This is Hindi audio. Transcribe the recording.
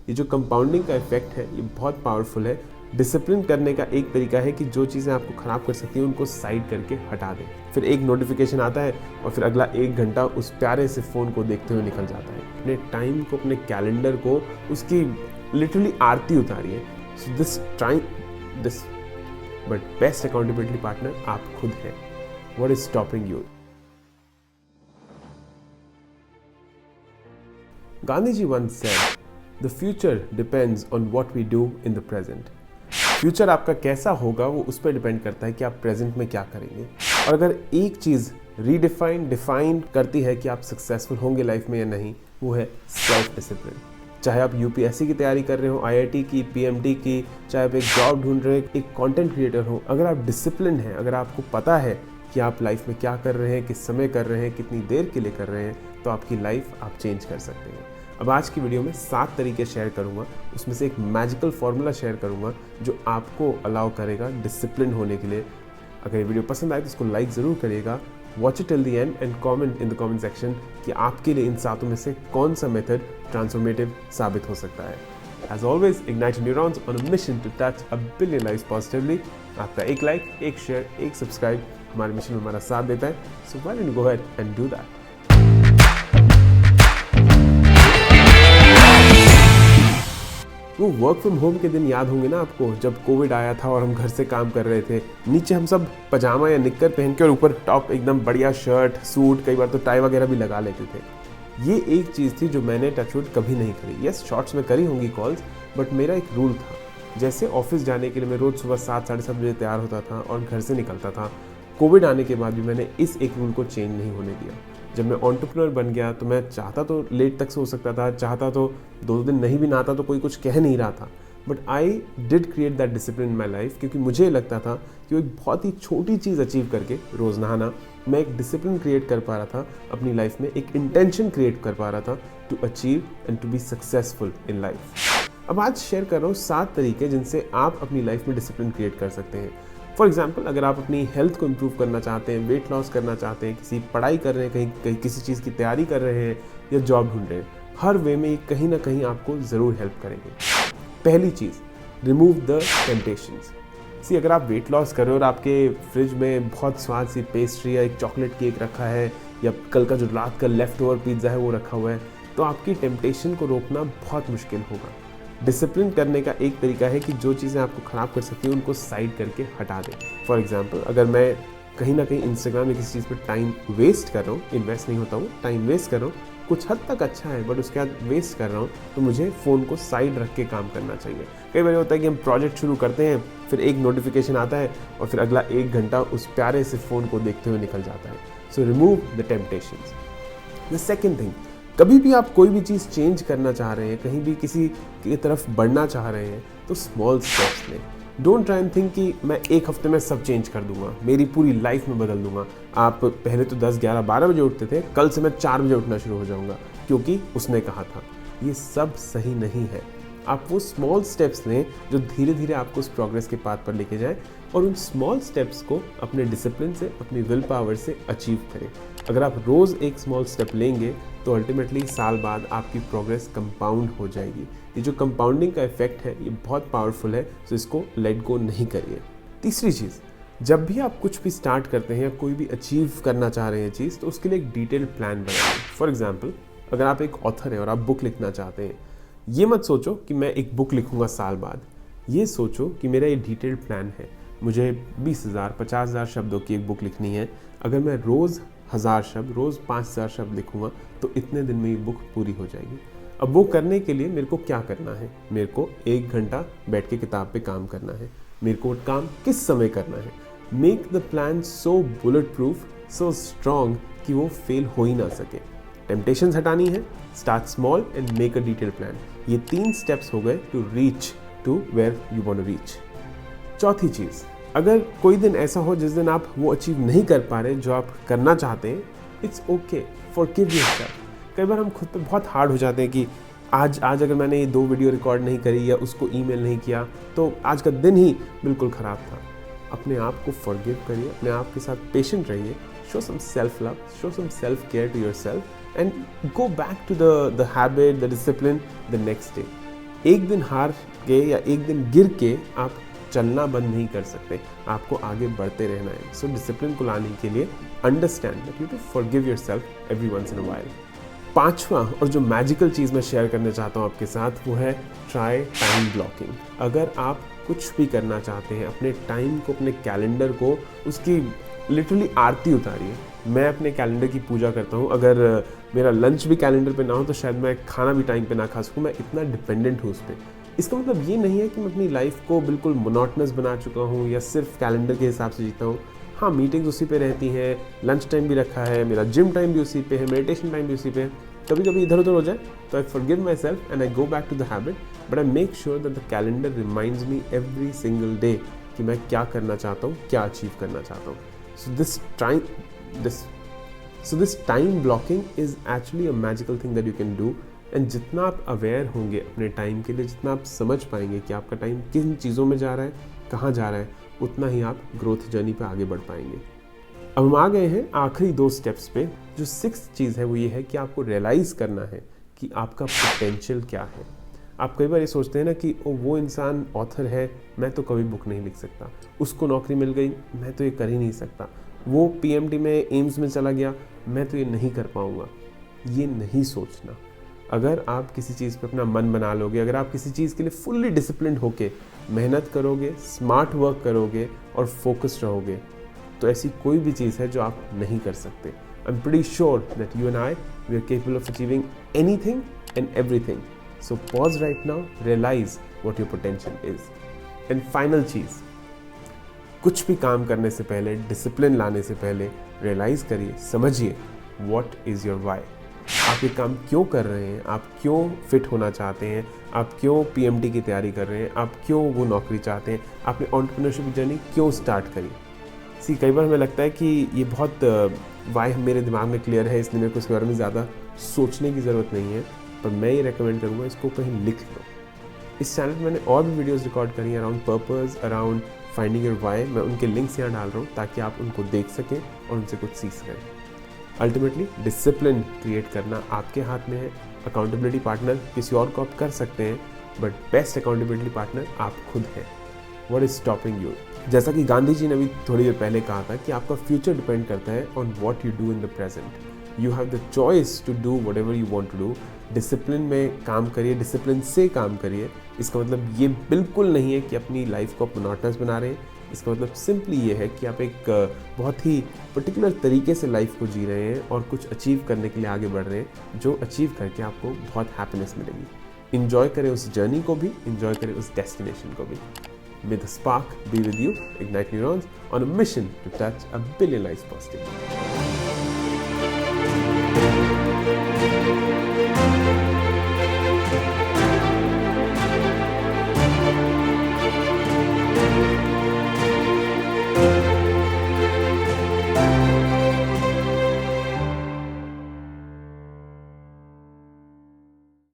ये जो कंपाउंडिंग का इफेक्ट है ये बहुत पावरफुल है। डिसिप्लिन करने का एक तरीका है कि जो चीज़ें आपको ख़राब कर सकती हैं उनको साइड करके हटा दें। फिर एक नोटिफिकेशन आता है और फिर अगला 1 घंटा उस प्यारे से फ़ोन को देखते हुए निकल जाता है। अपने टाइम को, अपने कैलेंडर को, उसकी लिटरली आरती उतारिए। So this but best accountability partner आप खुद हैं। What is stopping you? Gandhi ji once said, "The future depends on what we do in the present." Future आपका कैसा होगा वो उस पर डिपेंड करता है कि आप प्रेजेंट में क्या करेंगे। और अगर एक चीज़ डिफाइन करती है कि आप सक्सेसफुल होंगे लाइफ में या नहीं, वो है सेल्फ डिसिप्लिन। चाहे आप यूपीएससी की तैयारी कर रहे हो, आईआईटी की, पीएमटी की, चाहे आप एक जॉब ढूंढ रहे हो, एक कंटेंट क्रिएटर हो, अगर आप डिसिप्लिन हैं, अगर आपको पता है कि आप लाइफ में क्या कर रहे हैं, किस समय कर रहे हैं, कितनी देर के लिए कर रहे हैं, तो आपकी लाइफ आप चेंज कर सकते हैं। अब आज की वीडियो में 7 तरीके शेयर करूंगा, उसमें से एक मैजिकल फॉर्मूला शेयर करूंगा जो आपको अलाउ करेगा डिसिप्लिन होने के लिए। अगर ये वीडियो पसंद आए तो इसको लाइक ज़रूर करिएगा, watch it till the end and comment in the comment section कि आपके लिए इन 7 में से कौन सा मेथड ट्रांसफॉर्मेटिव साबित हो सकता है। As always, ignite neurons on a mission to touch a billion lives positively. आपका एक लाइक, एक शेयर, एक सब्सक्राइब हमारे मिशन में हमारा साथ देता है। So why don't you go ahead and do that? वो वर्क फ्रॉम होम के दिन याद होंगे ना आपको, जब कोविड आया था और हम घर से काम कर रहे थे। नीचे हम सब पजामा या निक्कर पहन के और ऊपर टॉप एकदम बढ़िया शर्ट, सूट, कई बार तो टाई वगैरह भी लगा लेते थे। ये एक चीज़ थी जो मैंने टचवुड कभी नहीं करी। यस, शॉर्ट्स में करी होंगी कॉल्स, बट मेरा एक रूल था। जैसे ऑफिस जाने के लिए मैं रोज़ सुबह 7 साढ़े 7 बजे तैयार होता था और घर से निकलता था। कोविड आने के बाद भी मैंने इस एक रूल को चेंज नहीं होने दिया। जब मैं एंटरप्रेन्योर बन गया तो मैं चाहता तो लेट तक सो सकता था, चाहता तो 2 दिन नहीं भी नहाता तो कोई कुछ कह नहीं रहा था, but I did create that discipline in my life, क्योंकि मुझे लगता था कि वो एक बहुत ही छोटी चीज़ अचीव करके, रोज़ नहाना, मैं एक डिसिप्लिन क्रिएट कर पा रहा था अपनी लाइफ में, एक इंटेंशन क्रिएट कर पा रहा था to achieve and to be successful in life. अब आज शेयर कर रहा हूँ 7 तरीके जिनसे आप अपनी लाइफ में डिसिप्लिन क्रिएट कर सकते हैं। फॉर एग्जाम्पल, अगर आप अपनी हेल्थ को इम्प्रूव करना चाहते हैं, वेट लॉस करना चाहते हैं, किसी पढ़ाई कर रहे हैं, कहीं किसी चीज़ की तैयारी कर रहे हैं या जॉब ढूंढ रहे हैं, हर वे में कहीं ना कहीं आपको ज़रूर हेल्प करेंगे। पहली चीज़, रिमूव द टेम्पटेशंस। सी, अगर आप वेट लॉस कर रहे हो और आपके फ्रिज में बहुत स्वाद सी पेस्ट्री या एक चॉकलेट केक रखा है, या कल का जो रात का लेफ्ट ओवर पिज्ज़ा है वो रखा हुआ है, तो आपकी टेम्पटेशन को रोकना बहुत मुश्किल होगा। डिसिप्लिन करने का एक तरीका है कि जो चीज़ें आपको ख़राब कर सकती हैं उनको साइड करके हटा दें। फॉर एग्जांपल, अगर मैं कहीं ना कहीं इंस्टाग्राम में किसी चीज़ पर टाइम वेस्ट कर रहा हूँ, इन्वेस्ट नहीं होता हूँ, टाइम वेस्ट कर रहा हूँ, कुछ हद तक अच्छा है बट उसके बाद वेस्ट कर रहा हूँ, तो मुझे फ़ोन को साइड रख के काम करना चाहिए। कई बार होता है कि हम प्रोजेक्ट शुरू करते हैं, फिर एक नोटिफिकेशन आता है और फिर अगला 1 घंटा उस प्यारे से फ़ोन को देखते हुए निकल जाता है। So remove the temptations. The second thing, कभी भी आप कोई भी चीज़ चेंज करना चाह रहे हैं, कहीं भी किसी की तरफ बढ़ना चाह रहे हैं, तो स्मॉल स्टेप्स लें। डोंट ट्राई एंड थिंक कि मैं 1 हफ्ते में सब चेंज कर दूंगा, मेरी पूरी लाइफ में बदल दूंगा। आप पहले तो 10, 11, 12 बजे उठते थे, कल से मैं 4 बजे उठना शुरू हो जाऊंगा क्योंकि उसने कहा था। ये सब सही नहीं है। आप वो स्मॉल स्टेप्स लें जो धीरे धीरे आपको उस प्रोग्रेस के पाथ पर लेके जाए, और उन स्मॉल स्टेप्स को अपने डिसिप्लिन से, अपनी विल पावर से अचीव करें। अगर आप रोज़ एक स्मॉल स्टेप लेंगे तो अल्टीमेटली साल बाद आपकी प्रोग्रेस कंपाउंड हो जाएगी। ये जो कंपाउंडिंग का इफेक्ट है ये बहुत पावरफुल है, तो इसको लेट गो नहीं करिए। तीसरी चीज़, जब भी आप कुछ भी स्टार्ट करते हैं या कोई भी अचीव करना चाह रहे हैं चीज़, तो उसके लिए एक डिटेल्ड प्लान बनाइए। फॉर एग्जाम्पल, अगर आप एक ऑथर हैं और आप बुक लिखना चाहते हैं, ये मत सोचो कि मैं एक बुक लिखूंगा साल बाद, ये सोचो कि मेरा ये डिटेल्ड प्लान है, मुझे 20,000 50,000 शब्दों की एक बुक लिखनी है। अगर मैं रोज़ 1000 शब्द, रोज़ 5000 शब्द लिखूंगा तो इतने दिन में ये बुक पूरी हो जाएगी। अब वो करने के लिए मेरे को क्या करना है? मेरे को 1 घंटा बैठ के किताब पे काम करना है। मेरे को काम किस समय करना है? Make the plan so bullet proof, so strong कि वो फेल हो ही ना सके। टेम्पटेशंस हटानी है, start small and make a detailed plan. ये 3 स्टेप्स हो गए to reach to where you want to reach. चौथी चीज़, अगर कोई दिन ऐसा हो जिस दिन आप वो अचीव नहीं कर पा रहे जो आप करना चाहते हैं, इट्स ओके, फॉरगिव योरसेल्फ। कई बार हम खुद पे बहुत हार्ड हो जाते हैं कि आज अगर मैंने ये 2 वीडियो रिकॉर्ड नहीं करी या उसको ईमेल नहीं किया तो आज का दिन ही बिल्कुल ख़राब था। अपने आप को फॉरगिव करिए, अपने आप के साथ पेशेंट रहिए, show some self love, show some self care to yourself and go back to the habit, the discipline the next day. एक दिन हार के या एक दिन गिर के आप चलना बंद नहीं कर सकते, आपको आगे बढ़ते रहना है। सो डिसिप्लिन को लाने के लिए understand that you to forgive yourself every once in a while. पांचवा और जो मैजिकल चीज़ मैं शेयर करना चाहता हूँ आपके साथ, वो है ट्राई टाइम ब्लॉकिंग। अगर आप कुछ भी करना चाहते हैं, अपने टाइम को, अपने कैलेंडर को, उसकी लिटरली आरती उतारिए। मैं अपने कैलेंडर की पूजा करता हूँ। अगर मेरा लंच भी कैलेंडर पे ना हो तो शायद मैं खाना भी टाइम पे ना खा सकूँ, मैं इतना डिपेंडेंट हूँ उस पर। इसका मतलब ये नहीं है कि मैं अपनी लाइफ को बिल्कुल मोनोटनस बना चुका हूँ या सिर्फ कैलेंडर के हिसाब से जीता हूँ। हाँ, मीटिंग्स उसी पे रहती हैं, लंच टाइम भी रखा है, मेरा जिम टाइम भी उसी पे है, मेडिटेशन टाइम भी उसी पे है। कभी कभी इधर उधर हो जाए तो I forgive myself and I go back to the habit, but I make sure that the calendar reminds me every single day कि मैं क्या करना चाहता हूँ, क्या अचीव करना चाहता हूँ। So this time blocking is actually a magical thing that you can do. And जितना आप अवेयर होंगे अपने टाइम के लिए, जितना आप समझ पाएंगे कि आपका टाइम किन चीज़ों में जा रहा है, कहाँ जा रहा है, उतना ही आप ग्रोथ जर्नी पे आगे बढ़ पाएंगे। अब हम आ गए हैं आखिरी 2 स्टेप्स पे। जो 6th चीज़ है वो ये है कि आपको रियलाइज़ करना है कि आपका पोटेंशियल क्या है। आप कई बार ये सोचते हैं ना कि वो इंसान ऑथर है, मैं तो कभी बुक नहीं लिख सकता, उसको नौकरी मिल गई, मैं तो ये कर ही नहीं सकता, वो PMT में एम्स में चला गया, मैं तो ये नहीं कर पाऊँगा। ये नहीं सोचना। अगर आप किसी चीज़ पे अपना मन बना लोगे, अगर आप किसी चीज़ के लिए फुल्ली डिसिप्लिन्ड होके मेहनत करोगे, स्मार्ट वर्क करोगे और फोकस्ड रहोगे, तो ऐसी कोई भी चीज़ है जो आप नहीं कर सकते। I am pretty sure that you and I we are capable of achieving anything and everything. So pause right now, realise what your potential is. And final चीज़, कुछ भी काम करने से पहले, डिसिप्लिन लाने से पहले रियलाइज करिए, समझिए व्हाट इज़ योर वाई। आप ये काम क्यों कर रहे हैं, आप क्यों फिट होना चाहते हैं, आप क्यों PMT की तैयारी कर रहे हैं, आप क्यों वो नौकरी चाहते हैं, आपने एंटरप्रेन्योरशिप जर्नी क्यों स्टार्ट करी। कई बार हमें लगता है कि ये बहुत वाई मेरे दिमाग में क्लियर है, इसलिए मेरे को इसके बारे में ज़्यादा सोचने की ज़रूरत नहीं है, पर मैं ये रेकमेंड करूँगा इसको कहीं लिख लो। इस चैनल पर मैंने और भी वीडियोज़ रिकॉर्ड करी हैं around purpose, around finding your why. मैं उनके लिंक्स यहाँ डाल रहा हूँ ताकि आप उनको देख सकें और उनसे कुछ सीख सकें। अल्टीमेटली डिसिप्लिन क्रिएट करना आपके हाथ में है। अकाउंटेबिलिटी पार्टनर किसी और को आप कर सकते हैं, बट बेस्ट अकाउंटेबिलिटी पार्टनर आप खुद हैं। What is stopping you? जैसा कि गांधी जी ने भी थोड़ी देर पहले कहा था कि आपका फ्यूचर डिपेंड करता है on what you do in the present. You have the choice to do whatever you want to do. Discipline में काम करिए, डिसिप्लिन से काम करिए। इसका मतलब ये बिल्कुल नहीं है कि अपनी लाइफ को आप मोनोटनस बना रहे हैं। इसका मतलब सिंपली ये है कि आप एक बहुत ही पर्टिकुलर तरीके से लाइफ को जी रहे हैं और कुछ अचीव करने के लिए आगे बढ़ रहे हैं, जो अचीव करके आपको बहुत हैप्पीनेस मिलेगी। इंजॉय करें उस जर्नी को भी, इंजॉय करें उस डेस्टिनेशन को भी। May the spark be with you, ignite neurons on a mission to touch a billion lives positively.